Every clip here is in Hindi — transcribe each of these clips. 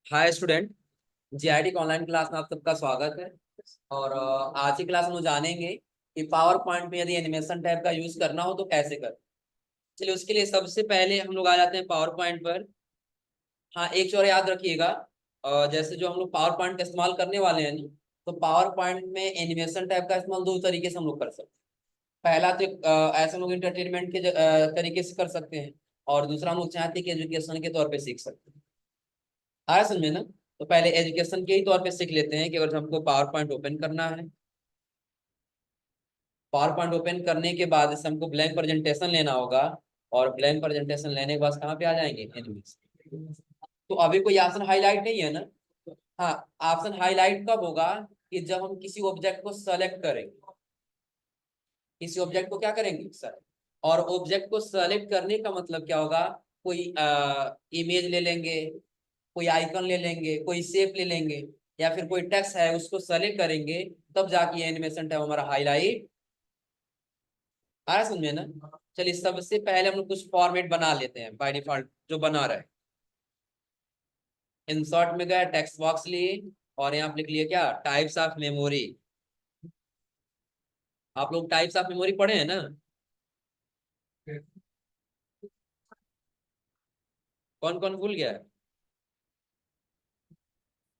Hi student. जीआईटी के ऑनलाइन क्लास में आप सबका स्वागत है। और आज की क्लास में हम जानेंगे कि पावर पॉइंट में यदि एनिमेशन टैब का यूज करना हो तो कैसे करें। चलिए उसके लिए सबसे पहले हम लोग आ जाते हैं पावर पॉइंट पर। हाँ, एक चीज और याद रखिएगा। जैसे जो हम लोग पावर पॉइंट का इस्तेमाल करने वाले हैं ना, तो पावर पॉइंट में एनिमेशन टैब का इस्तेमाल दो तरीके से हम लोग कर सकते हैं। पहला तो ऐसे हम लोग इंटरटेनमेंट के तरीके से कर सकते हैं। और दूसरा हम लोग चाहते हैं कि एजुकेशन के तौर पे सीख सकते हैं। आया समझ में ना। तो पहले एजुकेशन के ही तौर पे सीख लेते हैं कि अगर हमको पावर पॉइंट ओपन करना है, पावर पॉइंट ओपन करने के बाद इससे हमको ब्लैंक प्रेजेंटेशन लेना होगा। और ब्लैंक प्रेजेंटेशन लेने के बाद कहाँ पे आ जाएंगे, एनिमेशन। तो अभी कोई ऑप्शन हाईलाइट नहीं है ना। हाँ, ऑप्शन हाईलाइट कब होगा कि जब हम किसी ऑब्जेक्ट को सेलेक्ट करेंगे। किसी ऑब्जेक्ट को क्या करेंगे, सर। और ऑब्जेक्ट को सेलेक्ट करने का मतलब क्या होगा, कोई इमेज ले लेंगे, कोई आइकन ले लेंगे, कोई शेप ले लेंगे, या फिर कोई टेक्स्ट है उसको सेलेक्ट करेंगे, तब जाके एनिमेशन टैब हमारा हाईलाइट आ रहा, समझे ना। चलिए सबसे पहले हम लोग कुछ फॉर्मेट बना लेते हैं बाय डिफॉल्ट जो बना रहे हैं। इंसर्ट में गए, टेक्स्ट बॉक्स लिए, और यहाँ पे लिख लिए क्या, टाइप्स ऑफ मेमोरी। आप लोग टाइप्स ऑफ मेमोरी पढ़े हैं ना। कौन कौन भूल गया है।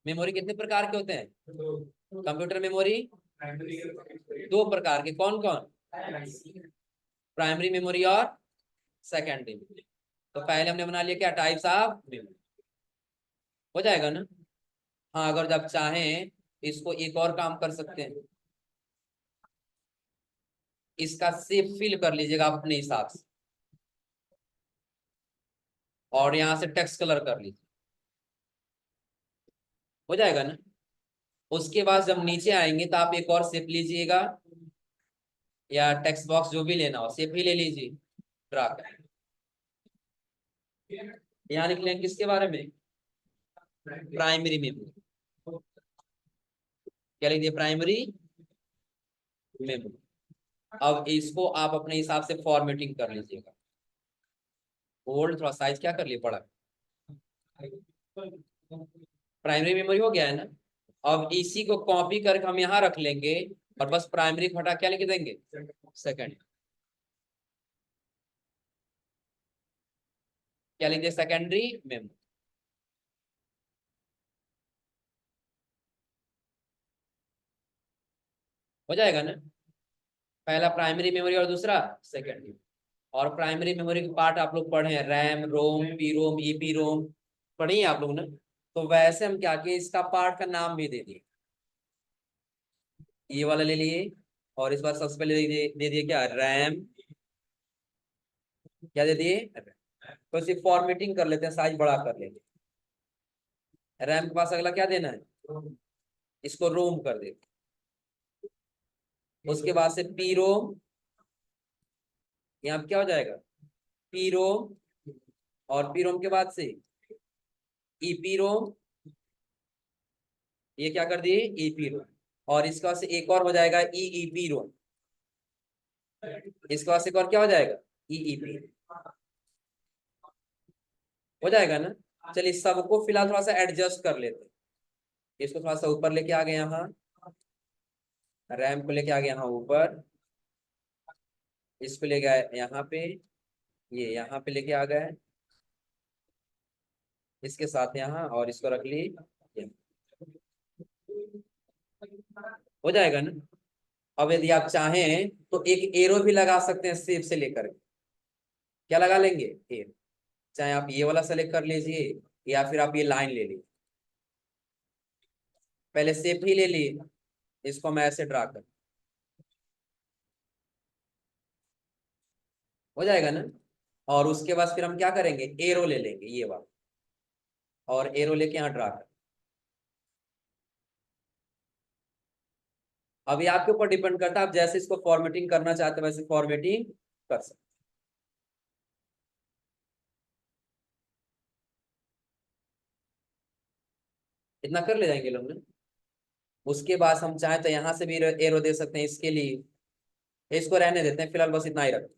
मेमोरी कितने प्रकार के होते हैं, कंप्यूटर मेमोरी दो प्रकार के, कौन कौन, प्राइमरी मेमोरी और सेकेंडरी मेमोरी। तो पहले हमने बना लिया क्या, टाइप्स ऑफ मेमोरी। हो जाएगा ना। हाँ, अगर जब चाहें इसको एक और काम कर सकते हैं, इसका शेप फिल कर लीजिएगा अपने हिसाब से, और यहाँ से टेक्स्ट कलर कर लीजिए। हो जाएगा ना। उसके बाद जब नीचे आएंगे तो आप एक और शेप लीजिएगा, या टेक्स्ट बॉक्स जो भी लेना हो शेप ही ले लीजिए, ड्रा कर। यहाँ लिख लेंगे किसके बारे में, प्राइमरी मेमोरी। क्या लिख दिया, प्राइमरी मेमोरी। अब इसको आप अपने हिसाब से फॉर्मेटिंग कर लीजिएगा। ओल्ड थोड़ा साइज क्या कर लिए, बड़ा। प्राइमरी मेमोरी हो गया है ना। अब इसी को कॉपी करके हम यहाँ रख लेंगे, और बस प्राइमरी को हटा क्या लिख देंगे, सेकंड। क्या लिख दिया, सेकेंडरी मेमोरी। हो जाएगा ना। पहला प्राइमरी मेमोरी और दूसरा सेकेंडरी। और प्राइमरी मेमोरी के पार्ट आप लोग पढ़े हैं, रैम, रोम, पी रोम, ईपी रोम, पढ़ी है आप लोग ना। तो वैसे हम क्या किए, इसका पार्ट का नाम भी दे दिए, ये वाला ले लिए। और इस बार सबसे पहले दे दिए क्या, रैम। क्या दे दिए, तो इसे फॉर्मेटिंग कर लेते हैं, साइज बड़ा कर लेंगे। रैम के पास अगला क्या देना है, इसको रोम कर देते। उसके बाद से पी रोम, यहाँ पे क्या हो जाएगा, पी रोम। और पी रोम के बाद से ईपी रोम, ये क्या कर दिए, ईपी रोम। और इसके बाद से एक और हो जाएगा ईईपी रोम। इसके बाद से एक और क्या हो जाएगा, ईईपी। हो जाएगा ना। चलिए सबको फिलहाल थोड़ा सा एडजस्ट कर लेते हैं। इसको थोड़ा सा ऊपर लेके आ गए यहाँ, रैम को लेके आ गए यहाँ ऊपर, इसको ले गए यहाँ पे, ये यहाँ पे लेके आ गए, इसके साथ यहाँ, और इसको रख ली यहाँ। हो जाएगा ना। अब यदि आप चाहें तो एक एरो भी लगा सकते हैं, सेप से लेकर के। क्या लगा लेंगे, एरो। चाहे आप ये वाला सेलेक्ट कर लीजिए, या फिर आप ये लाइन ले लीजिए। पहले सेप ही ले लिए, इसको मैं ऐसे ड्रा कर। हो जाएगा ना। और उसके बाद फिर हम क्या करेंगे, एरो ले लेंगे ये वाला, और एरो लेके यहाँ ड्रा कर। अभी आपके ऊपर डिपेंड करता है, आप जैसे इसको फॉर्मेटिंग करना चाहते हैं वैसे फॉर्मेटिंग कर सकते। इतना कर ले जाएंगे लोग ना। उसके बाद हम चाहें तो यहाँ से भी एरो दे सकते हैं इसके लिए। इसको रहने देते हैं फिलहाल, बस इतना ही रखते हैं।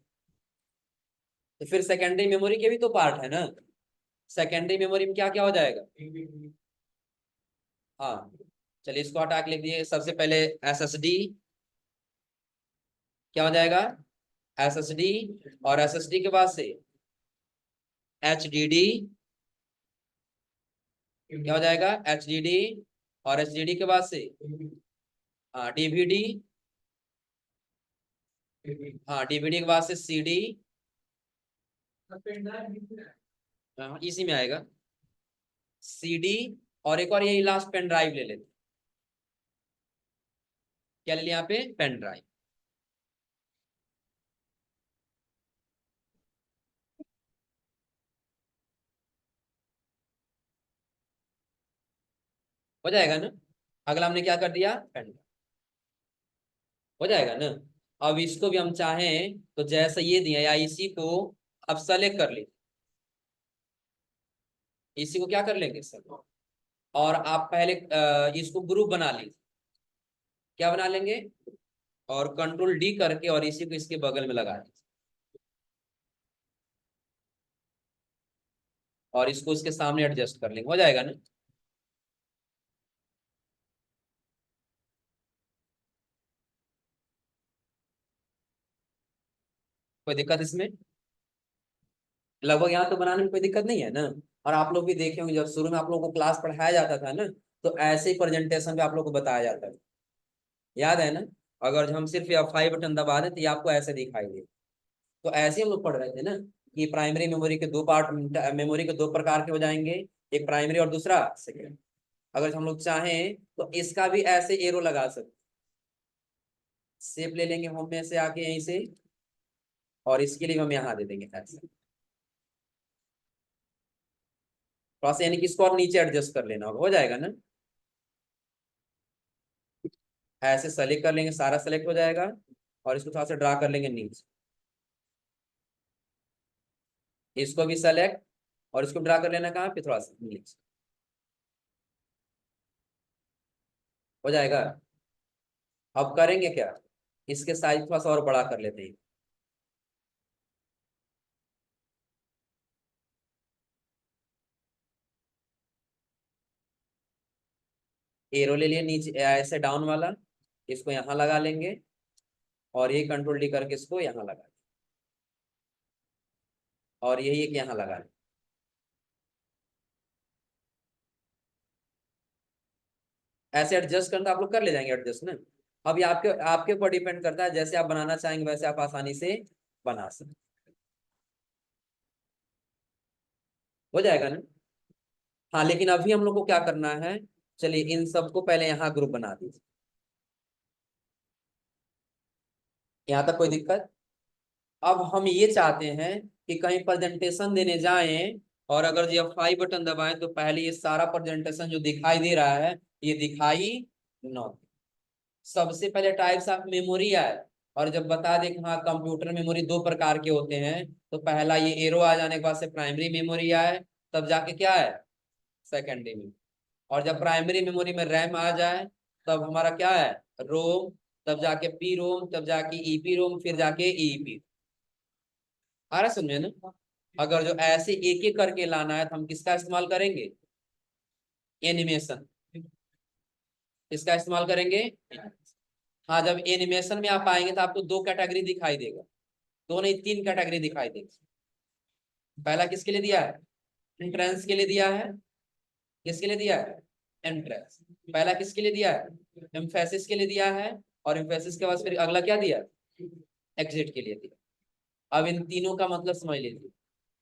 तो फिर सेकेंडरी मेमोरी के भी तो पार्ट है ना। सेकेंडरी मेमोरी में क्या क्या हो जाएगा, हाँ चलिए इसको हटा के लिख दिए। सबसे पहले SSD क्या हो जाएगा, SSD, और SSD के बाद से HDD क्या हो जाएगा, HDD, और HDD के बाद से DVD, हाँ DVD के बाद से CD, इसी में आएगा CD, और एक और यही लास्ट पेन ड्राइव ले लेते। क्या ले लिया यहाँ पे, पेन ड्राइव। हो जाएगा ना। अगला हमने क्या कर दिया, पेन ड्राइव। हो जाएगा ना। अब इसको भी हम चाहें तो जैसे ये दिया या इसी को अब सेलेक्ट कर ले, इसी को क्या कर लेंगे सर, और आप पहले इसको ग्रुप बना लीजिए। क्या बना लेंगे, और कंट्रोल D करके और इसी को इसके बगल में लगा दीजिए, और इसको इसके सामने एडजस्ट कर लेंगे। हो जाएगा ना। कोई दिक्कत इसमें, लगभग यहाँ तो बनाने में कोई दिक्कत नहीं है ना। और आप लोग भी देखे होंगे जब शुरू में आप लोगों को क्लास पढ़ाया जाता था ना, तो ऐसे ही प्रेजेंटेशन पे आप लोग को बताया जाता है, याद है ना। अगर हम सिर्फ F5 बटन दबा दें तो ये आपको ऐसे दिखाई दे। तो ऐसे हम लोग पढ़ रहे थे ना कि प्राइमरी मेमोरी के दो पार्ट, मेमोरी के दो प्रकार के हो जाएंगे, एक प्राइमरी और दूसरा सेकेंड। अगर हम लोग चाहें तो इसका भी ऐसे एरो लगा सकते, शेप ले लेंगे होम में से आके यहीं से, और इसके लिए हम यहाँ दे देंगे ऐसे, थोड़ा सा यानी कि इसको और नीचे एडजस्ट कर लेना होगा। हो जाएगा ना। ऐसे सेलेक्ट कर लेंगे, सारा सेलेक्ट हो जाएगा, और इसको थोड़ा सा ड्रा कर लेंगे नीचे, इसको भी सेलेक्ट, और इसको ड्रा कर लेना कहाँ पे, थोड़ा सा नीचे। हो जाएगा। अब करेंगे क्या, इसके साइज थोड़ा सा और बड़ा कर लेते हैं। एरो ले लिए नीचे ऐसे डाउन वाला, इसको यहाँ लगा लेंगे, और ये कंट्रोल D करके इसको यहाँ लगा लेंगे, और यही एक यहाँ लगा लेंगे। ऐसे एडजस्ट करना तो आप लोग कर ले जाएंगे एडजस्ट ना। अब ये आपके आपके ऊपर डिपेंड करता है, जैसे आप बनाना चाहेंगे वैसे आप आसानी से बना सकते। हो जाएगा ना। हाँ लेकिन अभी हम लोग को क्या करना है, चलिए इन सबको पहले यहाँ ग्रुप बना दीजिए। यहाँ तक कोई दिक्कत। अब हम ये चाहते हैं कि कहीं प्रेजेंटेशन देने जाएं, और अगर ये F5 बटन दबाएं तो पहले ये सारा प्रेजेंटेशन जो दिखाई दे रहा है ये दिखाई न दे। सबसे पहले टाइप्स ऑफ मेमोरी आए, और जब बता दें कि हाँ कंप्यूटर मेमोरी दो प्रकार के होते हैं, तो पहला ये एरो आ जाने के बाद से प्राइमरी मेमोरी आए, तब जाके क्या है, सेकेंडरी मेमोरी। और जब प्राइमरी मेमोरी में रैम आ जाए, तब हमारा क्या है, रोम, तब जाके पी रोम, तब जाके ईपी रोम, फिर जाके ईपी। आ रहा है समझे ना। अगर जो ऐसे एक एक करके लाना है तो हम किसका इस्तेमाल करेंगे, एनिमेशन, किसका इस्तेमाल करेंगे। हाँ जब एनिमेशन में आप आएंगे तो आपको दो कैटेगरी दिखाई देगा, दो नहीं तीन कैटेगरी दिखाई देगी। पहला किसके लिए दिया है, एंट्रेंस के लिए दिया है। किसके लिए दिया है, एंट्रेंस। पहला किसके लिए दिया है, एम्फेसिस के लिए दिया है, और एम्फेसिस के बाद फिर अगला क्या दिया, एग्जिट के लिए दिया। अब इन तीनों का मतलब समझ लीजिए।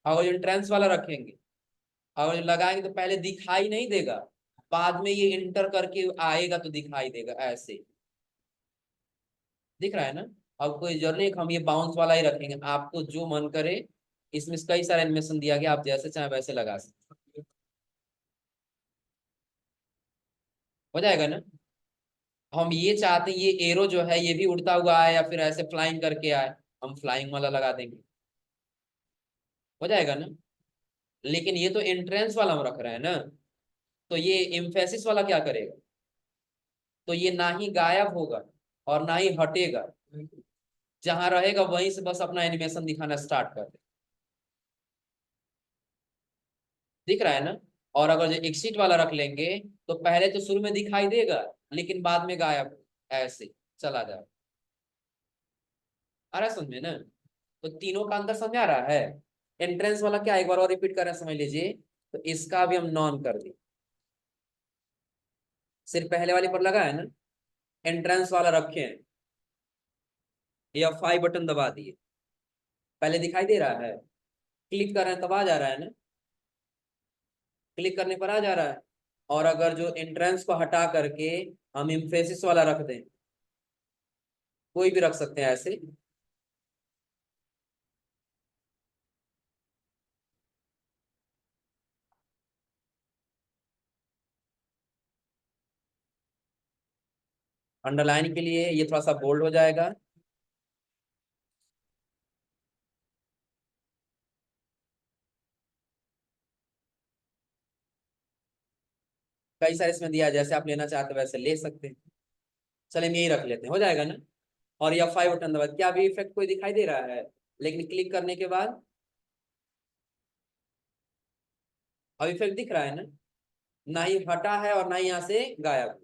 अगर जो एंट्रेंस वाला रखेंगे, अगर जो लगाएंगे तो पहले दिखाई नहीं देगा, बाद में ये इंटर करके आएगा तो दिखाई देगा ऐसे। दिख रहा है ना। अब कोई जरूरी नहीं कि हम ये बाउंस वाला ही रखेंगे, आपको जो मन करे। इसमें कई सारे एनिमेशन दिया गया, आप जैसे चाहे वैसे लगा सकते। हो जाएगा ना। हम ये चाहते हैं ये एरो जो है ये भी उड़ता हुआ आए या फिर ऐसे फ्लाइंग करके आए, हम फ्लाइंग वाला लगा देंगे। हो जाएगा ना। लेकिन ये तो एंट्रेंस वाला हम रख रहे हैं ना, तो ये एम्फेसिस वाला क्या करेगा, तो ये ना ही गायब होगा और ना ही हटेगा, जहां रहेगा वहीं से बस अपना एनिमेशन दिखाना स्टार्ट कर दे। दिख रहा है ना। और अगर जो एक्सिट वाला रख लेंगे तो पहले तो शुरू में दिखाई देगा लेकिन बाद में गायब ऐसे चला जाए। आ रहा है समझ में ना? तो तीनों का अंतर समझ आ रहा है? एंट्रेंस वाला क्या, एक बार और रिपीट कर रहे हैं, समझ लीजिए। तो इसका भी हम नॉन कर दिए, सिर्फ पहले वाले पर लगा है ना, एंट्रेंस वाला रखे हैं, या फाइव बटन दबा दिए, पहले दिखाई दे रहा है, क्लिक कर रहे हैं तब आ जा रहा है ना, क्लिक करने पर आ जा रहा है। और अगर जो एंट्रेंस को हटा करके हम इम्फेसिस वाला रख दें, कोई भी रख सकते हैं ऐसे, अंडरलाइन के लिए ये थोड़ा सा बोल्ड हो जाएगा। कई सारे इसमें दिया है, जैसे आप लेना चाहते हो वैसे ले सकते हैं। चलिए हम यही रख लेते हैं, हो जाएगा ना। और या फाइव बटन दबा, क्या अभी इफेक्ट कोई दिखाई दे रहा है? लेकिन क्लिक करने के बाद अब इफेक्ट दिख रहा है ना, ना ही हटा है और ना ही यहाँ से गायब,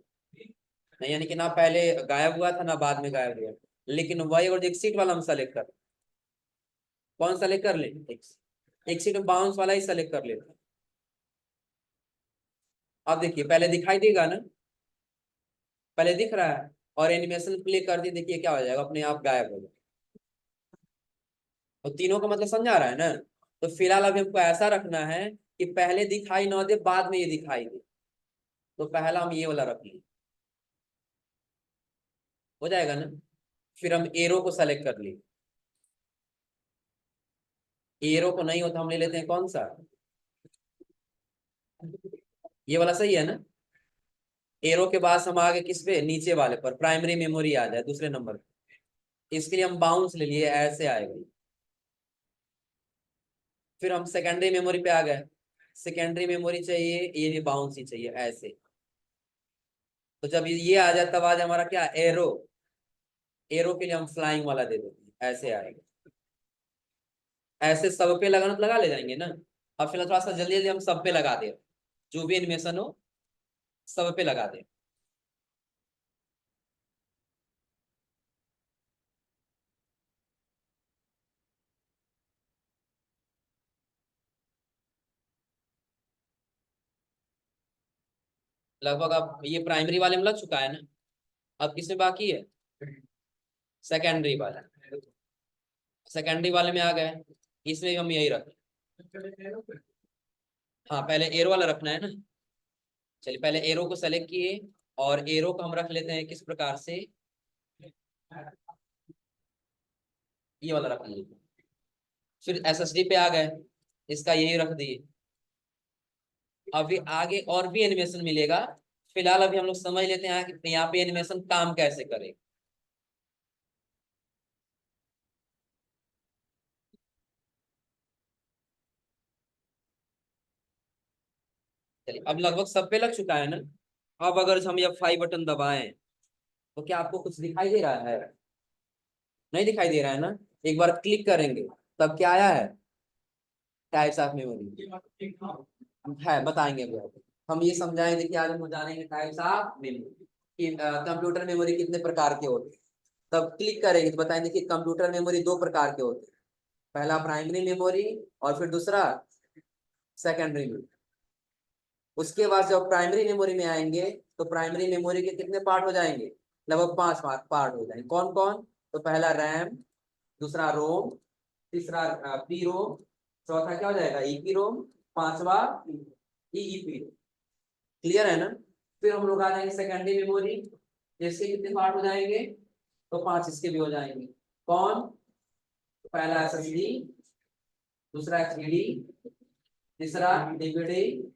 नहीं यानी कि ना पहले गायब हुआ था ना बाद में गायब हुआ। लेकिन वही और एक्सिट वाला हम सेलेक्ट कर, कौन सेलेक्ट कर ले, एक्सिट बाउंस वाला ही सेलेक्ट कर लेते हैं। अब देखिए पहले दिखाई देगा ना, पहले दिख रहा है, और एनिमेशन प्ले कर दी, देखिए क्या हो जाएगा, अपने आप गायब हो जाएगा। तो तीनों का मतलब समझ आ रहा है ना? तो फिलहाल अभी हमको ऐसा रखना है कि पहले दिखाई ना दे बाद में ये दिखाई दे। तो पहला हम ये वाला रख लें, हो जाएगा ना। फिर हम एरो को सेलेक्ट कर लिए, एरो को नहीं होता हम ले लेते हैं कौन सा, ये वाला सही है ना। एरो के बाद हम आगे किस पे, नीचे वाले पर प्राइमरी मेमोरी आ जाए दूसरे नंबर पे। इसके लिए हम बाउंस ले लिए, ऐसे आएगा। फिर हम सेकेंडरी मेमोरी पे आ गए, सेकेंडरी मेमोरी चाहिए, ये भी बाउंस ही चाहिए ऐसे। तो जब ये आ जाए तब आज हमारा क्या, एरो, एरो के लिए हम फ्लाइंग वाला दे देते हैं, ऐसे आएगा। ऐसे सब पे लगाना तो लगा ले जाएंगे ना। अब फिलहाल थोड़ा सा जल्दी जल्दी हम सब पे लगा दे, जो भी एनिमेशन हो सब पे लगा दे। लगभग अब ये प्राइमरी वाले में लग चुका है ना, अब किसमें बाकी है, सेकेंडरी वाला। सेकेंडरी वाले में आ गए, इसमें भी हम यही रखें। हाँ पहले एरो वाला रखना है ना। चलिए पहले एरो को सेलेक्ट किए, और एरो को हम रख लेते हैं किस प्रकार से, ये वाला रख लीजिए। फिर एसएसडी पे आ गए, इसका यही रख दिए। अभी आगे और भी एनिमेशन मिलेगा, फिलहाल अभी हम लोग समझ लेते हैं कि यहाँ पे एनिमेशन काम कैसे करे। चलिए अब लगभग सब पे लग चुका है ना। अब अगर हम ये फाइव बटन दबाएं तो क्या आपको कुछ दिखाई दे रहा है? नहीं दिखाई दे रहा है ना। एक बार क्लिक करेंगे तब क्या आया है, टाइप्स ऑफ मेमोरी है, बताएंगे अभी आपको। हम ये समझाएंगे कि आज हम जानेंगे टाइप्स ऑफ मेमोरी कि कंप्यूटर मेमोरी कितने प्रकार के होते हैं। तब क्लिक करेंगे तो बताएंगे कि कंप्यूटर मेमोरी दो प्रकार के होते हैं, पहला प्राइमरी मेमोरी और फिर दूसरा सेकेंडरी मेमोरी। उसके बाद जब प्राइमरी मेमोरी में आएंगे तो प्राइमरी मेमोरी के कितने पार्ट हो जाएंगे, लगभग पांच पार्ट हो जाएंगे। कौन कौन? तो पहला रैम, दूसरा रोम, तीसरा पी रोम, चौथा क्या हो जाएगा, ईपी रोम, पांचवा ईईपी। क्लियर है ना? फिर हम लोग आ जाएंगे सेकेंडरी मेमोरी, इसके कितने पार्ट हो जाएंगे, तो पांच इसके भी हो जाएंगे। कौन? पहला एसएसडी, दूसरा एचडीडी, तीसरा डीवीडी,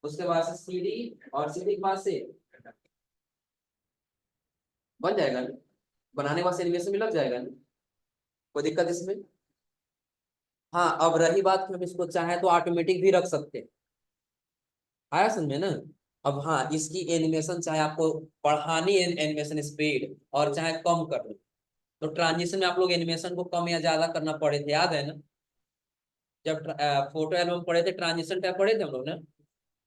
उसके बाद से सीडी, और सीडी के बाद से बन जाएगा ना, बनाने के बाद से एनिमेशन भी लग जाएगा ना, कोई दिक्कत इसमें? हाँ अब रही बात कि हम इसको चाहे तो ऑटोमेटिक भी रख सकते हैं, आया समझे ना। अब हाँ इसकी एनिमेशन चाहे आपको बढ़ानी है एनिमेशन स्पीड, और चाहे कम कर लो, तो ट्रांजिशन में आप लोग एनिमेशन को कम या ज्यादा करना पड़े थे, याद है ना? जब फोटो एल्बम पढ़े थे ट्रांजिशन टैब पढ़े थे हम लोग ना।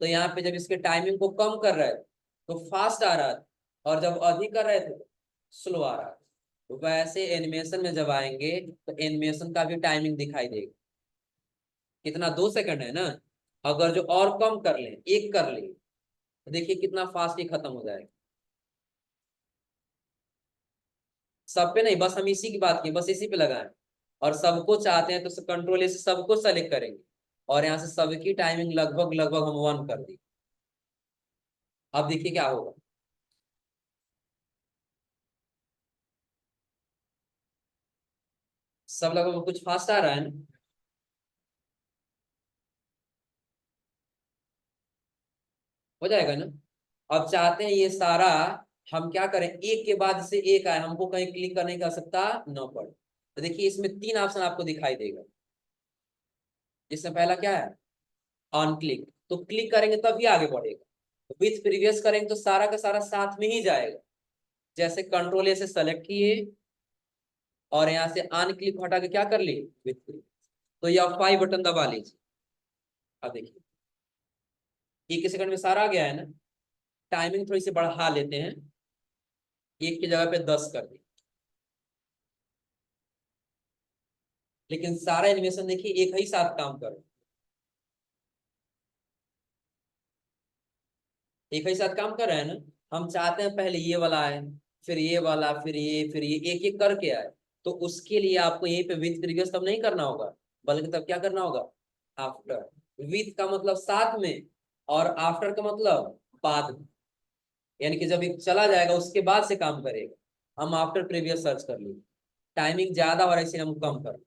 तो यहाँ पे जब इसके टाइमिंग को कम कर रहे थे तो फास्ट आ रहा था, और जब अधिक कर रहे थे तो स्लो आ रहा था। तो वैसे एनिमेशन में जब आएंगे तो एनिमेशन का भी टाइमिंग दिखाई देगा। कितना, 2 सेकंड है ना। अगर जो और कम कर ले, एक कर ले, तो देखिए कितना फास्ट ही खत्म हो जाएगा। सब पे नहीं, बस हम इसी की बात की, बस इसी पे लगाएं। और सबको चाहते हैं तो कंट्रोल ए से सबको सेलेक्ट करेंगे, और यहाँ से सबकी टाइमिंग लगभग लगभग हम 1 कर दी। अब देखिए क्या होगा। सब लगभग कुछ फास्ट आ रहा है ना। हो जाएगा ना। अब चाहते हैं ये सारा हम क्या करें, एक के बाद से एक आए, हमको कहीं क्लिक करने की आवश्यकता न पड़े। तो देखिए इसमें 3 ऑप्शन आपको दिखाई देगा। इसमें पहला क्या है, ऑन क्लिक, तो क्लिक करेंगे तभी आगे बढ़ेगा। विथ प्रीवियस करेंगे तो सारा का सारा साथ में ही जाएगा। जैसे कंट्रोल ए से सेलेक्ट किए और यहाँ से ऑन क्लिक हटा के क्या कर लिए, विथ प्रीवियस, तो ये F5 बटन दबा लीजिए। अब देखिए 1 सेकंड में सारा आ गया है ना। टाइमिंग थोड़ी सी बढ़ा लेते हैं, एक की जगह पे 10 कर दी। लेकिन सारा एनिमेशन देखिए एक ही साथ काम कर, एक ही साथ काम कर रहे हैं ना। हम चाहते हैं पहले ये वाला आए, फिर ये वाला, फिर ये एक एक करके आए। तो उसके लिए आपको यहीं पे विथ प्रीवियस तब नहीं करना होगा, बल्कि तब क्या करना होगा, आफ्टर। विथ का मतलब साथ में, और आफ्टर का मतलब बाद में। यानी कि जब एक चला जाएगा उसके बाद से काम करेगा। हम आफ्टर प्रीवियस सर्च कर लिए, टाइमिंग ज्यादा और ऐसे हम कम कर,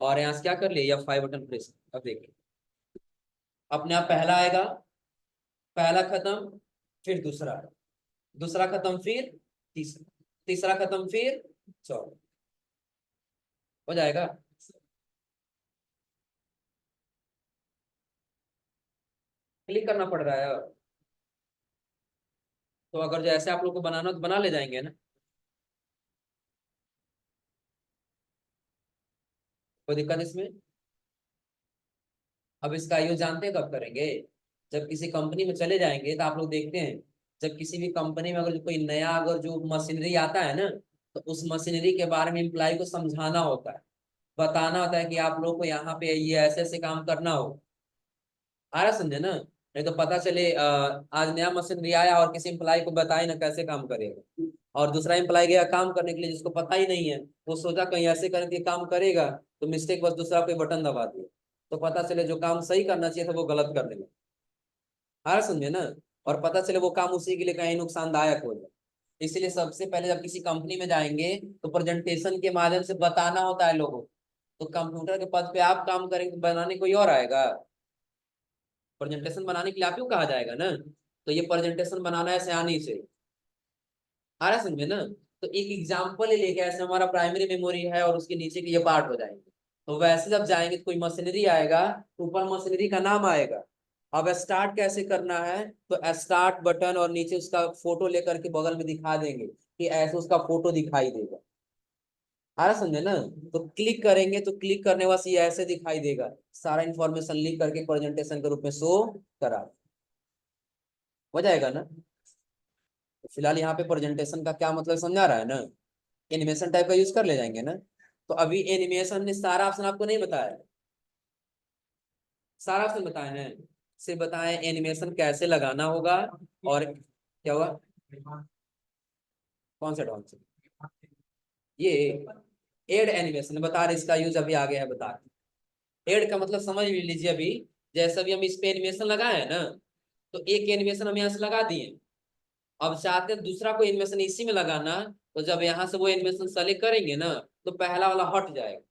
और यहाँ से क्या कर लिए, F5 बटन प्रेस। अब देखिए अपने आप पहला आएगा, पहला खत्म, फिर दूसरा, दूसरा खत्म, फिर तीसरा, तीसरा खत्म, फिर चौथा। हो जाएगा। क्लिक करना पड़ रहा है। तो अगर जैसे आप लोग को बनाना हो तो बना ले जाएंगे ना, कोई दिक्कत इसमें। अब इसका यूज जानते हैं कब करेंगे, जब किसी कंपनी में चले जाएंगे तो आप लोग देखते हैं, जब किसी भी कंपनी में अगर कोई नया अगर जो मशीनरी आता है ना, तो उस मशीनरी के बारे में एम्प्लॉय को समझाना होता है, बताना होता है कि आप लोग को यहाँ पे ये ऐसे ऐसे काम करना हो। आ रहा समझे ना। नहीं तो पता चले आज नया मशीनरी आया और किसी एम्प्लॉय को बताए ना कैसे काम करेगा, और दूसरा एम्प्लॉय गया काम करने के लिए जिसको पता ही नहीं है, वो सोचा कहीं ऐसे करके काम करेगा, तो मिस्टेक बस दूसरा कोई बटन दबा दिया, तो पता चले जो काम सही करना चाहिए था वो गलत करने लगा। आ रहा समझे ना। और पता चले वो काम उसी के लिए कहीं नुकसानदायक हो जाए। इसलिए सबसे पहले जब किसी कंपनी में जाएंगे तो प्रेजेंटेशन के माध्यम से बताना होता है लोगों को। तो कंप्यूटर के पद पे आप काम करेंगे, बनाने कोई और आएगा। प्रेजेंटेशन बनाने के लिए आप क्यों कहा जाएगा ना। तो ये प्रेजेंटेशन बनाना है आसानी से। आ रहा है समझे ना। तो एक एग्जाम्पल ही लेके, ऐसे हमारा प्राइमरी मेमोरी है और उसके नीचे के ये पार्ट हो जाएंगे। तो वैसे जब जाएंगे तो कोई मशीनरी आएगा, ऊपर मशीनरी का नाम आएगा। अब स्टार्ट कैसे करना है, तो स्टार्ट बटन और नीचे उसका फोटो लेकर के बगल में दिखा देंगे कि ऐसे उसका फोटो दिखाई देगा। आ रहा समझे ना। तो क्लिक करेंगे तो क्लिक करने वाला ये ऐसे दिखाई देगा, सारा इंफॉर्मेशन लिख करके प्रेजेंटेशन के रूप में शो करा। हो जाएगा ना। तो फिलहाल यहाँ पे प्रेजेंटेशन का क्या मतलब समझा रहा है ना। एनिमेशन टाइप का यूज कर ले जाएंगे ना। तो अभी एनिमेशन ने सारा ऑप्शन आपको नहीं बताया, सारा ऑप्शन बताए हैं। सिर्फ बताएं एनिमेशन कैसे लगाना होगा, और क्या हुआ, कौन सा डॉन से, ये एड एनिमेशन बता रहे, इसका यूज अभी आगे है बता रहे। एड का मतलब समझ भी लीजिए। अभी जैसे अभी हम इस पे एनिमेशन लगाए हैं ना, तो एक एनिमेशन हम यहाँ से लगा दिए। अब चाहते हैं दूसरा कोई एनिमेशन इसी में लगाना, तो जब यहाँ से वो एनिमेशन सेलेक्ट करेंगे ना, तो पहला वाला हट जाएगा।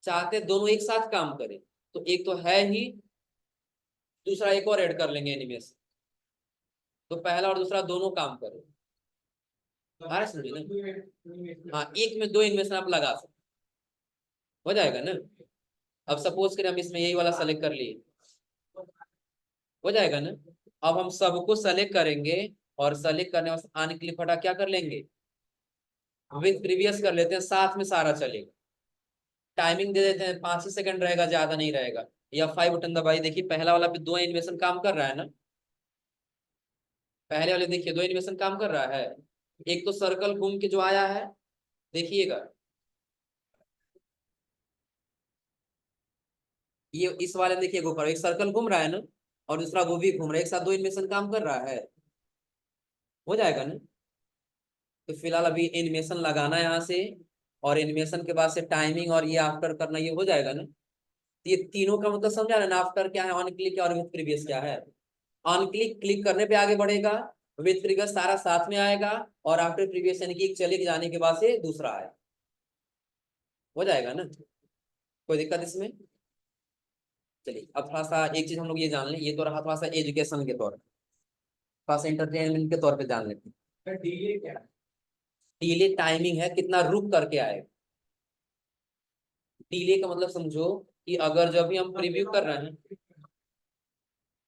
चाहते हैं दोनों एक साथ काम करें, तो एक तो है ही, दूसरा एक और ऐड कर लेंगे एनिमेशन, तो पहला और दूसरा दोनों काम करें। आ रहा है समझे ना। हाँ, एक में 2 एनिमेशन आप लगा सकते, हो जाएगा ना। अब सपोज करें हम इसमें यही वाला सेलेक्ट कर लिए, हो जाएगा ना। अब हम सबको सेलेक्ट करेंगे, और सेलेक्ट करने वाले आने के लिए फटा क्या कर लेंगे, विद प्रीवियस कर लेते हैं, साथ में सारा चलेगा। टाइमिंग दे देते हैं, 5 ही सेकंड रहेगा, ज्यादा नहीं रहेगा। F5 बटन दबाइए। देखिए पहला वाला पे दो एनिमेशन काम कर रहा है ना, पहले वाले देखिए दो एनिमेशन काम कर रहा है। एक तो सर्कल घूम के जो आया है, देखिएगा ये इस वाले में देखिए ऊपर एक सर्कल घूम रहा है ना, और दूसरा वो भी घूम रहा है, एक साथ दो एनिमेशन काम कर रहा है। हो जाएगा ना। तो फिलहाल अभी एनिमेशन लगाना है यहाँ से, और एनिमेशन के बाद से टाइमिंग और ये आफ्टर करना, ये हो जाएगा ना। तो ये तीनों का मतलब समझा ना, आफ्टर क्या है, ऑन क्लिक क्या, और विथ प्रीवियस क्या है। ऑन क्लिक क्लिक करने पे आगे बढ़ेगा, विथ प्रीवियस सारा साथ में आएगा, और आफ्टर प्रीवियस यानी कि चले जाने के बाद से दूसरा आएगा। हो जाएगा ना, कोई दिक्कत इसमें। चलिए अब थोड़ा सा एक चीज हम लोग ये जान लें, ये तो रहा थोड़ा सा एजुकेशन के तौर पर, थोड़ा सा एंटरटेनमेंट के तौर पे जान लेते हैं। डीले क्या है? डीले टाइमिंग है, कितना रुक करके आएगा। डीले का मतलब समझो कि अगर जब भी हम प्रीव्यू कर रहे हैं,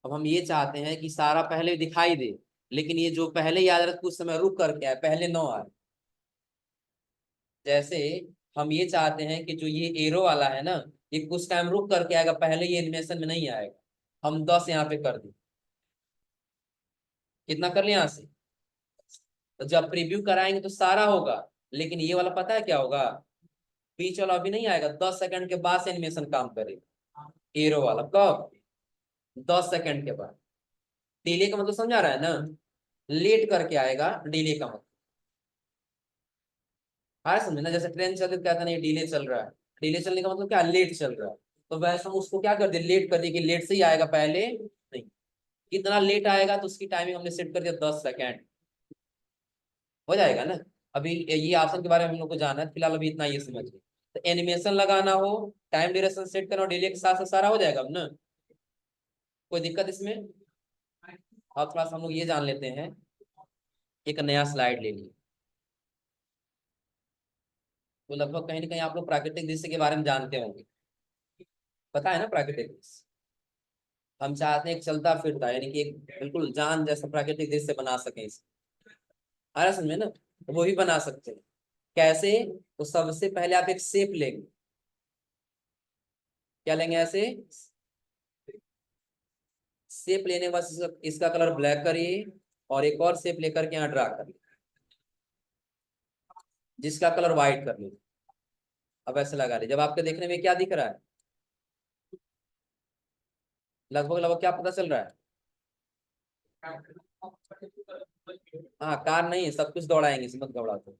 अब हम ये चाहते हैं कि सारा पहले दिखाई दे, लेकिन ये जो पहले याद रख कुछ समय रुक करके आए, पहले नो आए। जैसे हम ये चाहते हैं कि जो ये एरो वाला है ना, ये कुछ टाइम रुक करके आएगा, पहले ये एनिमेशन में नहीं आएगा। हम 10 यहाँ पे कर दें, कितना कर लिया यहाँ से। तो जब प्रीव्यू कराएंगे तो सारा होगा, लेकिन ये वाला पता है क्या होगा, बीच वाला अभी नहीं आएगा, 10 सेकंड के बाद से एनिमेशन काम करेगा। एरो वाला कब, 10 सेकंड के बाद। डिले का मतलब समझा रहा है ना, लेट करके आएगा डिले का मतलब। आया समझे ना, जैसे ट्रेन चल रही कहता नहीं डिले चल रहा है, डिले चलने का मतलब क्या, लेट चल रहा है। तो वैसे हम उसको क्या कर दिए, लेट कर दिए कि लेट से ही आएगा पहले नहीं। कितना लेट आएगा तो उसकी टाइमिंग हमने सेट कर दिया 10 सेकंड। हो जाएगा ना। अभी ये ऑप्शन के बारे में हम लोग को जाना है, फिलहाल अभी इतना ये समझिए। तो एनिमेशन लगाना हो, टाइम ड्यूरेशन सेट करना, डिले के साथ साथ सारा हो जाएगा अब ना, कोई दिक्कत इसमें। अब थोड़ा सा हम लोग ये जान लेते हैं, एक नया स्लाइड ले लिए। तो लगभग कहीं ना कहीं आप लोग प्राकृतिक दृश्य के बारे में जानते होंगे, पता है ना प्राकृतिक दृश्य। हम चाहते हैं एक चलता फिरता यानी कि एक बिल्कुल जान जैसा प्राकृतिक दृश्य बना सके इसे। आ रहा समझ में ना, तो वो भी बना सकते हैं। कैसे, तो सबसे पहले आप एक शेप लेंगे। क्या लेंगे ऐसे, शेप लेने के बाद इसका कलर ब्लैक करिए, और एक और शेप लेकर के यहाँ ड्रा करिए, जिसका कलर व्हाइट कर लीजिए। अब ऐसे लगा लीजिए, जब आपके देखने में क्या दिख रहा है, लगभग लगभग क्या पता चल रहा है। हाँ कार नहीं, सब कुछ दौड़ाएंगे, मत घबरा। तो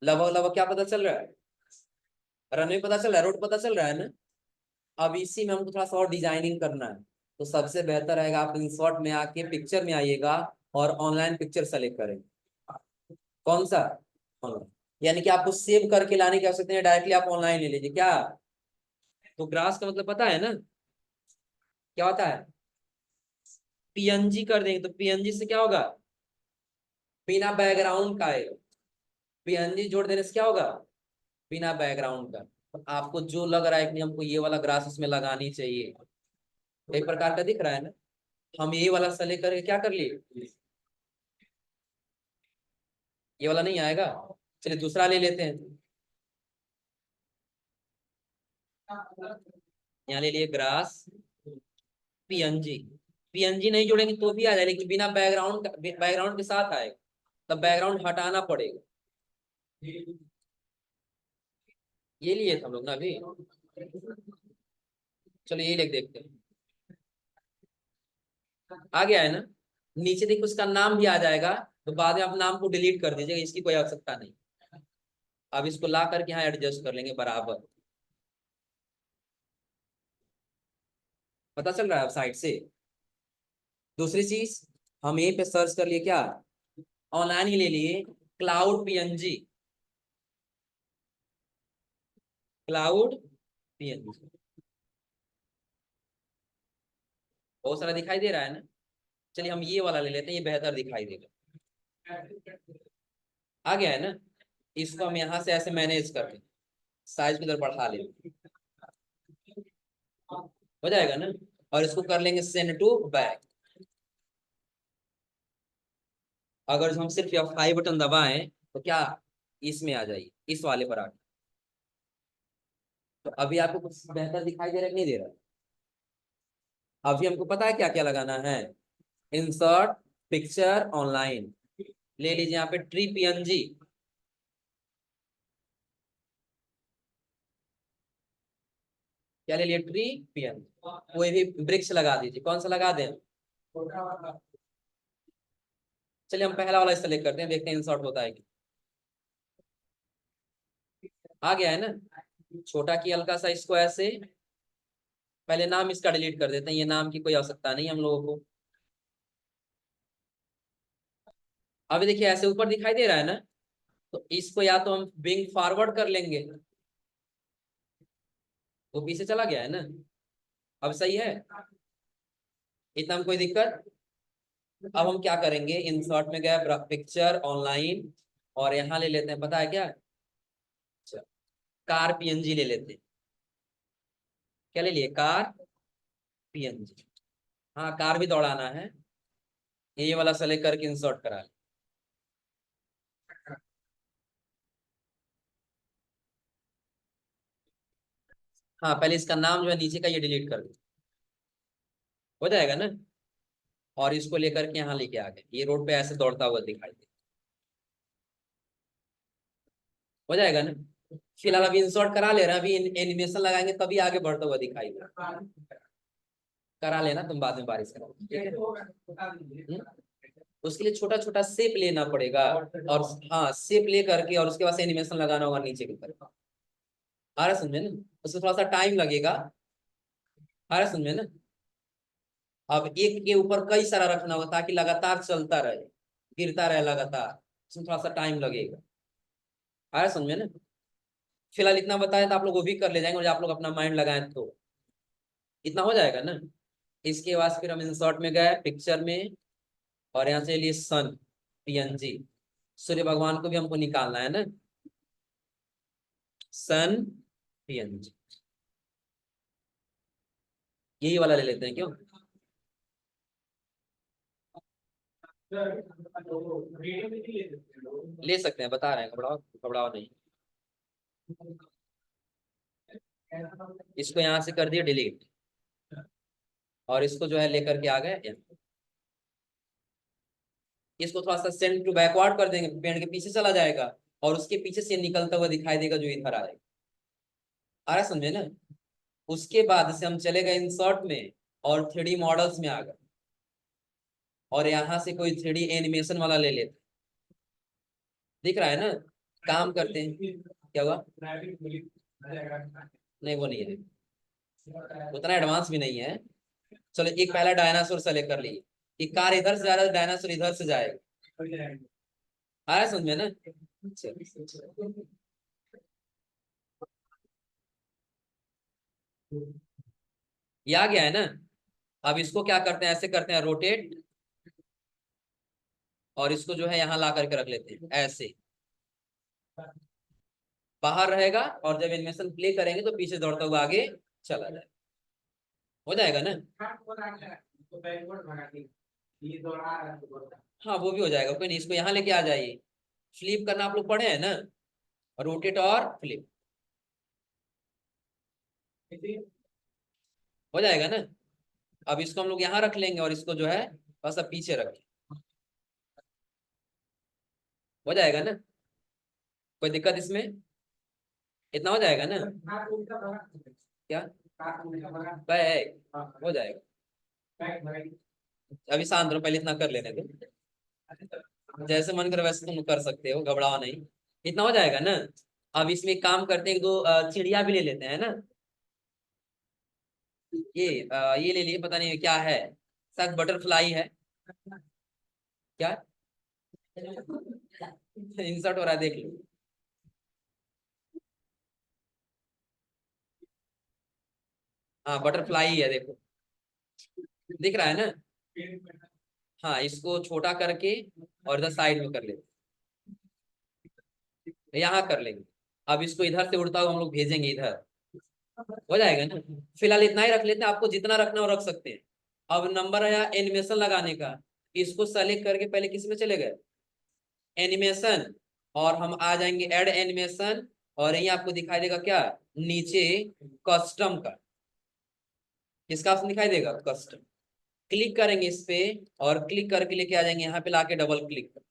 लगभग लगभग क्या पता चल रहा है, रनवे पता चल रहा है, रोड पता चल रहा है ना। अब इसी में हमको थोड़ा सा और डिजाइनिंग करना है। तो सबसे बेहतर रहेगा आप इंसर्ट में आके पिक्चर में आइएगा, और ऑनलाइन पिक्चर सेलेक्ट करेंगे। कौन सा, ऑनलाइन। यानी कि आपको सेव करके लाने की आवश्यकता नहीं, डायरेक्टली आप ऑनलाइन ले लीजिए क्या। तो ग्रास का मतलब पता है ना, क्या होता है, पीएनजी कर देंगे, तो पीएनजी से क्या होगा, बिना बैकग्राउंड का आएगा। पीएनजी जोड़ देने से क्या होगा, बिना बैकग्राउंड का। तो आपको जो लग रहा है कि हमको ये वाला ग्रास उसमें लगानी चाहिए, एक प्रकार का दिख रहा है ना, हम ये वाला सेलेक्ट करके क्या कर लिए, ये वाला नहीं आएगा। चलिए दूसरा ले लेते हैं, यहाँ ले लिए ग्रास पीएनजी। पीएनजी नहीं जोड़ेंगे तो भी आ जाएगा, लेकिन बिना बैकग्राउंड, बैकग्राउंड के साथ आएगा, तब बैकग्राउंड हटाना पड़ेगा। ये लिए थे हम लोग ना अभी। चलो ये लिख देखते हैं, आ गया है ना। नीचे देखो उसका नाम भी आ जाएगा, तो बाद में आप नाम को डिलीट कर दीजिएगा, इसकी कोई आवश्यकता नहीं। अब इसको ला करके यहाँ एडजस्ट कर लेंगे बराबर। पता चल रहा है अब साइड से। दूसरी चीज, हम यहीं पे सर्च कर लिए क्या, ऑनलाइन ही ले लिए, क्लाउड पीएनजी। क्लाउड पीएनजी बहुत सारा दिखाई दे रहा है ना। चलिए हम ये वाला ले लेते हैं, ये बेहतर दिखाई देगा। आ गया है ना। इसको हम यहाँ से ऐसे मैनेज कर लें, साइज को इधर बढ़ा लें, हो जाएगा ना। और इसको कर लेंगे सेंड टू बैक। अगर हम सिर्फ F5 बटन दबाएं तो क्या, इसमें आ जाइए, इस वाले पर आ। तो अभी आपको कुछ बेहतर दिखाई दे रहा है, नहीं दे रहा। अभी हमको पता है क्या क्या लगाना है। इंसर्ट पिक्चर ऑनलाइन, ले लीजिए यहाँ पे ट्री पीएनजी, क्या ले लिए, ट्री पीएनजी। कोई भी वृक्ष लगा दीजिए, कौन सा लगा दें। चलिए हम पहला वाला सेलेक्ट करते हैं, देखते हैं इंसर्ट होता है कि आ गया है ना। छोटा की हल्का सा इसको ऐसे, पहले नाम इसका डिलीट कर देते हैं, ये नाम की कोई आवश्यकता नहीं हम लोगों को। अभी देखिए ऐसे ऊपर दिखाई दे रहा है ना, तो इसको या तो हम बिंग फॉरवर्ड कर लेंगे, वो पीछे चला गया है ना, अब सही है, इतना में कोई दिक्कत। अब हम क्या करेंगे, इंसर्ट में गए पिक्चर ऑनलाइन, और यहाँ ले लेते हैं, पता है क्या, कार पीएनजी ले लेते हैं। क्या ले लिए, कार पीएनजी। हाँ कार भी दौड़ाना है, ये वाला सेलेक्ट करके इंसर्ट करा ले। हाँ पहले इसका नाम जो है नीचे का ये डिलीट कर दो, हो जाएगा ना। और इसको लेकर के यहाँ लेके आ गए, ये रोड पे ऐसे दौड़ता हुआ दिखाई दे, हो जाएगा ना। फिलहाल अभी इंसर्ट करा ले रहे हैं, अभी एनिमेशन लगाएंगे तभी आगे बढ़ता हुआ दिखाई देगा। करा लेना तुम बाद में, बारिश करा, ठीक है। उसके लिए छोटा छोटा शेप लेना पड़ेगा, और हाँ शेप ले करके और उसके बाद एनिमेशन लगाना होगा नीचे की तरफ। आ रहा समझे ना, उसमें थोड़ा सा टाइम लगेगा। आ रहा समझे ना। अब एक के ऊपर कई सारा रखना होगा ताकि लगातार चलता रहे, गिरता रहे लगातार, उसमें थोड़ा सा टाइम लगेगा। आ रहा समझे ना। फिलहाल इतना बताएं तो आप लोग वो भी कर ले जाएंगे, और आप लोग अपना माइंड लगाएं तो इतना हो जाएगा ना। इसके बाद फिर हम इंसर्ट में गए पिक्चर में, और यहाँ से लिए सन पीएनजी, सूर्य भगवान को भी हमको निकालना है ना, सन पीएनजी, यही वाला ले लेते हैं क्यों। ले सकते हैं, बता रहे हैं, घबराओ घबराओ नहीं। इसको यहाँ से कर दिए डिलीट, और इसको जो है लेकर के आ गए, इसको थोड़ा सा सेंड टू बैकवर्ड कर देंगे, पेड़ के पीछे चला जाएगा, और उसके पीछे से निकलता हुआ दिखाई देगा जो इधर आएगा। आ रहा समझे ना। उसके बाद से हम चले गए इंसर्ट में, और थ्री मॉडल्स में आ गए, और यहाँ से कोई थ्री एनिमेशन वाला ले लेते, दिख रहा है ना। काम करते हैं, क्या हुआ, नहीं वो नहीं है, उतना एडवांस भी नहीं है। चलो एक पहला डायनासोर सेलेक्ट कर लिए, कि कार इधर से जा रहा है, डायनासोर इधर से जाएगा। आया समझ में ना। चलो। ये आ गया है ना। अब इसको क्या करते हैं, ऐसे करते हैं रोटेट, और इसको जो है यहाँ ला करके रख लेते हैं ऐसे, बाहर रहेगा, और जब एनिमेशन प्ले करेंगे तो पीछे दौड़ता हुआ आगे चला जाए, हो जाएगा ना। हाँ वो भी हो जाएगा, कोई नहीं, इसको यहाँ लेके आ जाइए। फ्लिप करना आप लोग पढ़े हैं ना, रोटेट और फ्लिप, हो जाएगा ना। अब इसको हम लोग यहाँ रख लेंगे, और इसको जो है बस अब पीछे रखें, हो जाएगा ना, कोई दिक्कत इसमें, इतना हो जाएगा ना। क्या बैग, हो जाएगा। अभी शांत रहो, पहले इतना कर लेने दो, जैसे मन करे वैसे तुम कर सकते हो, घबराओ नहीं, इतना हो जाएगा ना। अब इसमें काम करते हैं, दो चिड़िया भी ले लेते हैं ना। ये ले लिए, पता नहीं क्या है, शायद बटरफ्लाई है क्या। इंसर्ट हो रहा है, देख लो। हाँ बटरफ्लाई है, देखो दिख रहा है ना। हाँ इसको छोटा करके, और इधर साइड में कर लेते, यहाँ कर लेंगे। अब इसको इधर से उड़ता हुआ हम लोग भेजेंगे इधर, हो जाएगा ना। फिलहाल इतना ही रख लेते हैं, आपको जितना रखना हो रख सकते हैं। अब नंबर आया एनिमेशन लगाने का, इसको सेलेक्ट करके पहले किस में चले गए, एनिमेशन, और हम आ जाएंगे ऐड एनिमेशन, और यही आपको दिखाई देगा क्या, नीचे कस्टम का, किसका ऑप्शन दिखाई देगा? कस्टम। क्लिक करेंगे इस पे और क्लिक करके लेके आ जाएंगे यहाँ पे, लाके डबल क्लिक कर।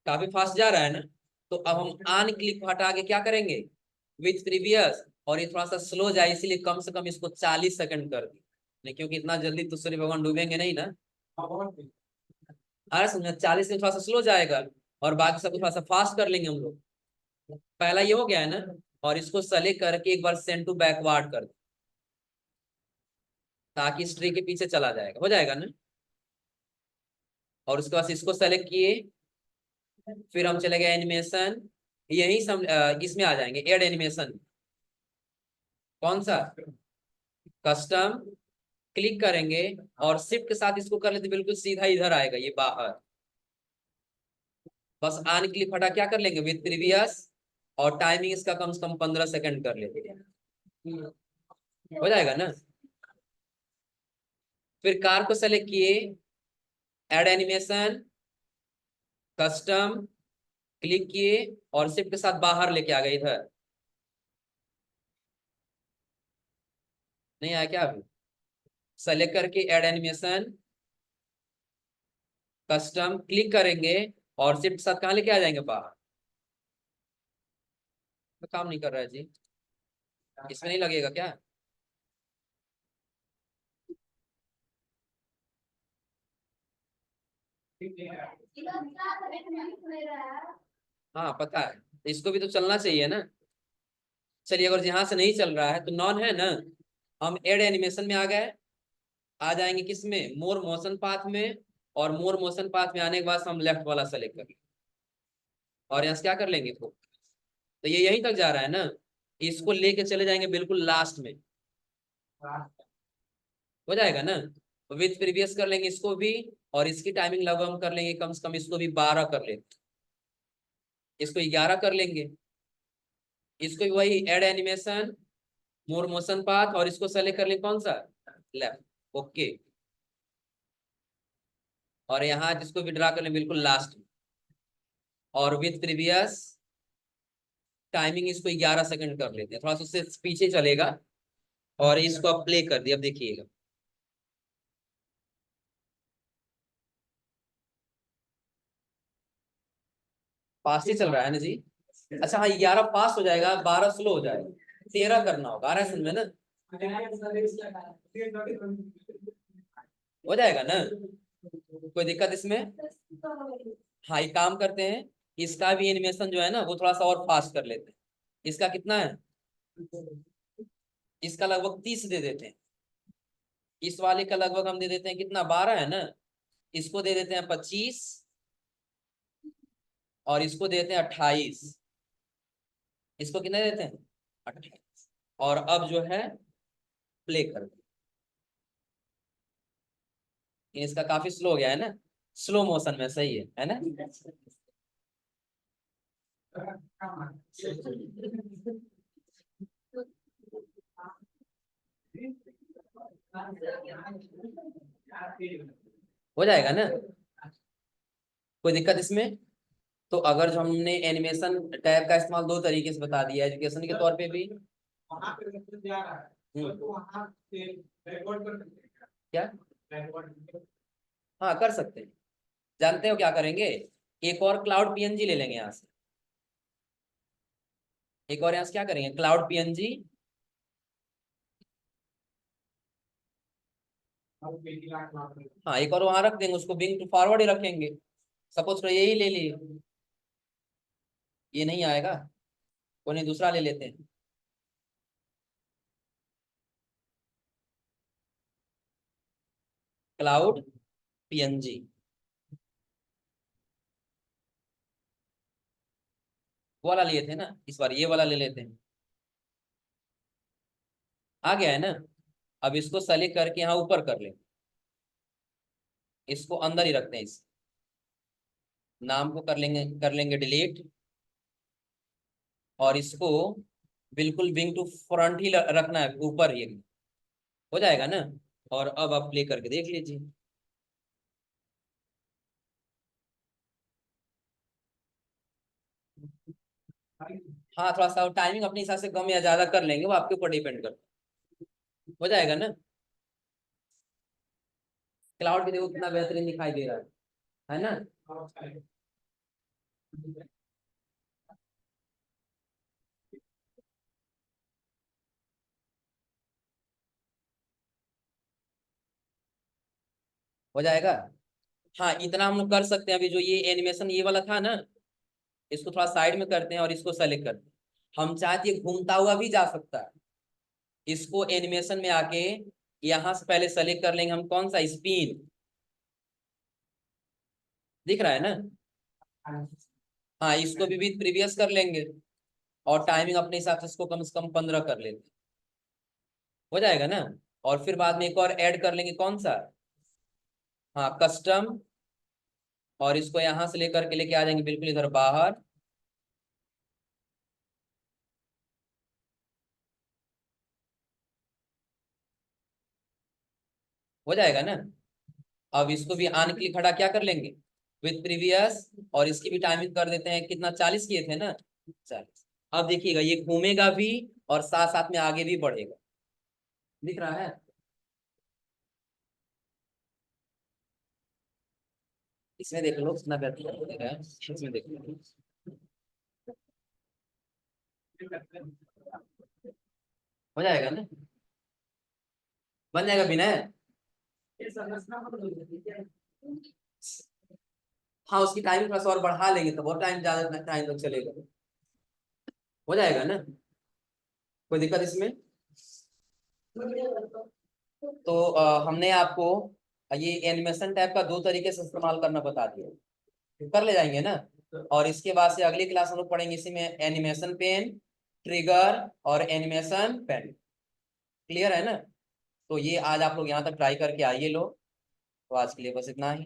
काफी फास्ट जा रहा है ना। तो अब हम आन क्लिक को हटा के क्या करेंगे, विथ प्रीवियस, और ये थोड़ा सा स्लो जाए इसलिए कम से कम इसको 40 सेकंड कर दी नहीं, क्योंकि इतना जल्दी तो सूर्य भगवान डूबेंगे नहीं ना। अरे समझ, 40 में थोड़ा सा स्लो जाएगा और बाकी सब थोड़ा सा फास्ट कर लेंगे हम लोग। पहला ये हो गया है ना। और इसको सेलेक्ट करके एक बार सेंड टू बैकवर्ड कर दो, ताकि इस ट्री के पीछे चला जाएगा, हो जाएगा ना। और उसके बाद इसको सेलेक्ट किए, फिर हम चले गए एनिमेशन, यही इसमें आ जाएंगे एड एनिमेशन। कौन सा? कस्टम। क्लिक करेंगे और शिफ्ट के साथ इसको कर लेते, बिल्कुल सीधा इधर आएगा ये बाहर। बस आन क्लिक हटा क्या कर लेंगे, विद प्रीवियस, और टाइमिंग इसका कम से कम 15 सेकंड कर लेते हैं, हो जाएगा ना। फिर कार को सेलेक्ट किए, एड एनिमेशन, कस्टम, क्लिक किए और शिफ्ट के साथ बाहर लेके आ गए इधर। नहीं आया क्या अभी? सेलेक्ट करके एड एनिमेशन, कस्टम, क्लिक करेंगे और शिफ्ट के साथ कहाँ लेके आ जाएंगे, बाहर। तो काम नहीं कर रहा है जी, इसमें नहीं लगेगा क्या? हाँ पता है, इसको भी तो चलना चाहिए ना। चलिए, अगर यहाँ से नहीं चल रहा है तो नॉन है ना, हम एड एनिमेशन में आ गए। आ जाएंगे किस में, मोर मोशन पाथ में। और मोर मोशन पाथ में आने के बाद हम लेफ्ट वाला सेलेक्ट करेंगे और यहाँ से क्या कर लेंगे, तो ये यहीं तक जा रहा है ना। इसको लेके चले जाएंगे बिल्कुल लास्ट में, हो जाएगा ना। विथ प्रीवियस कर लेंगे इसको भी, और इसकी टाइमिंग लगभग हम कर लेंगे कम से कम, इसको भी 12 कर लेंगे, इसको 11 कर लेंगे। इसको भी वही एड एनिमेशन, मोर मोशन पाथ, और इसको सेलेक्ट कर लेंगे कौन सा, लेफ्ट। ओके। और यहाँ जिसको भी ड्रा कर लें बिल्कुल लास्ट में, और विथ प्रीवियस टाइमिंग इसको 11 सेकंड कर लेते हैं, थोड़ा सा उससे पीछे चलेगा। और इसको अब प्ले कर दिया, अब देखिएगा। फास्ट ही चल रहा है ना जी। अच्छा हाँ, 11 पास हो जाएगा, 12 स्लो हो जाएगा, 13 करना होगा, आ रहा है समझ में ना। हो जाएगा ना, कोई दिक्कत इसमें? हाँ, एक काम करते हैं, इसका भी एनिमेशन जो है ना वो थोड़ा सा और फास्ट कर लेते हैं। इसका कितना है, इसका लगभग 30 दे देते हैं। इस वाले का लगभग हम दे देते हैं कितना, 12 है ना। इसको दे देते हैं 25, और इसको देते हैं 28। इसको कितने देते हैं, 28। और अब जो है प्ले कर दे। इसका काफी स्लो हो गया है ना, स्लो मोशन में, सही है ना। हो जाएगा ना, कोई दिक्कत इसमें? तो अगर जो हमने एनिमेशन टैब का इस्तेमाल दो तरीके से बता दिया, एजुकेशन के तौर पे भी। क्या? हाँ कर सकते हैं। जानते हो क्या करेंगे, एक और क्लाउड पीएनजी ले लेंगे यहाँ से। एक और यहाँ से क्या करेंगे, क्लाउड पीएनजी। हाँ, एक और वहां रख देंगे, उसको बिंग टू फॉरवर्ड ही रखेंगे। सपोज करो यही ले लिए, ये नहीं आएगा, कोई नहीं, दूसरा ले लेते हैं। क्लाउड पीएनजी, वो वाला लिए थे ना, इस बार ये वाला ले लेते हैं। आ गया है ना। अब इसको सेलेक्ट करके यहाँ ऊपर कर लें, इसको अंदर ही रखते हैं, इस नाम को कर लेंगे डिलीट। और इसको बिल्कुल विंग टू फ्रंट ही रखना है, ऊपर ही। हो जाएगा ना। और अब आप प्ले करके देख लीजिए। हाँ थोड़ा सा टाइमिंग अपने हिसाब से कम या ज्यादा कर लेंगे, वो आपके ऊपर डिपेंड करता है। हो जाएगा ना। क्लाउड भी देखो कितना बेहतरीन दिखाई दे रहा है ना। हो जाएगा। हाँ इतना हम लोग कर सकते हैं। अभी जो ये एनिमेशन ये वाला था ना, इसको थोड़ा साइड में करते हैं और इसको सेलेक्ट करते हैं। हम चाहते हैं घूमता हुआ भी जा सकता है। इसको एनिमेशन में आके यहाँ से पहले सेलेक्ट कर लेंगे हम, कौन सा स्पिन, दिख रहा है ना। हाँ इसको भी विद प्रीवियस कर लेंगे और टाइमिंग अपने हिसाब से इसको कम से कम 15 कर लेते हैं। हो जाएगा ना। और फिर बाद में एक और ऐड कर लेंगे, कौन सा, हाँ कस्टम, और इसको यहाँ से लेकर के लेके आ जाएंगे बिल्कुल इधर बाहर। हो जाएगा ना। अब इसको भी आने के लिए खड़ा क्या कर लेंगे, विथ प्रीवियस, और इसकी भी टाइमिंग कर देते हैं कितना, 40 किए थे ना, 40। अब देखिएगा ये घूमेगा भी और साथ साथ में आगे भी बढ़ेगा, दिख रहा है। इसमें देख लो कितना बेहतर हो रहा है, इसमें देख लो। हो जाएगा ना, बन जाएगा विनय। हाँ उसकी टाइमिंग थोड़ा सा और बढ़ा लेंगे तो बहुत टाइम, ज्यादा टाइम तक चलेगा। हो जाएगा ना, कोई दिक्कत इसमें। तो हमने आपको ये एनिमेशन टैब का 2 तरीके से इस्तेमाल करना बता दिया, कर ले जाएंगे ना। और इसके बाद से अगली क्लास हम लोग पढ़ेंगे इसी में एनिमेशन पेन, ट्रिगर और एनिमेशन पेन। क्लियर है ना। तो ये आज आप लोग यहाँ तक ट्राई करके आइए लोग। तो आज के लिए बस इतना ही।